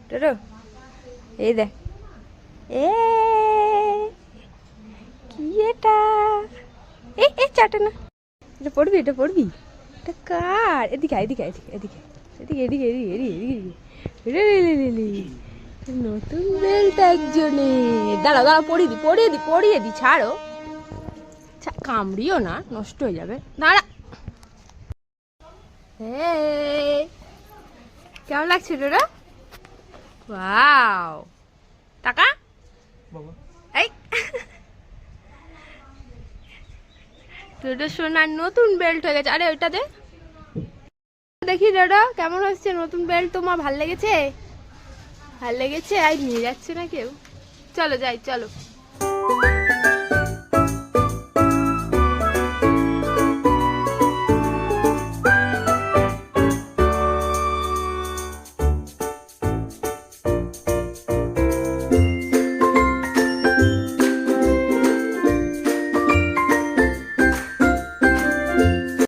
ডোডো এই দেখ, এ কি এটা, এই চাটা না, এটা পড়বি, এটা পড়বি, এটা কার? এদিকে এদিকে এদিকে এদিকে এদিকে এদিকে এদিকে এদিকে এদিকে, নতুন বেল্ট একজনে। দাঁড়া দাঁড়া, পড়িয়ে দি ছাড়ো, কামড়িও না, নষ্ট হয়ে যাবে, দাঁড়া। কেমন লাগছে ডোডো? ওয়াও, টাকা এই ডোডো সোনার নতুন বেল্ট হয়ে গেছে। আরে ওইটা দে দেখি ডোডো, কেমন হচ্ছে নতুন বেল্ট? তোমার ভাল লেগেছে? ভাল লেগেছে? আর নিয়ে যাচ্ছে না কেউ? চলো যাই, চলো।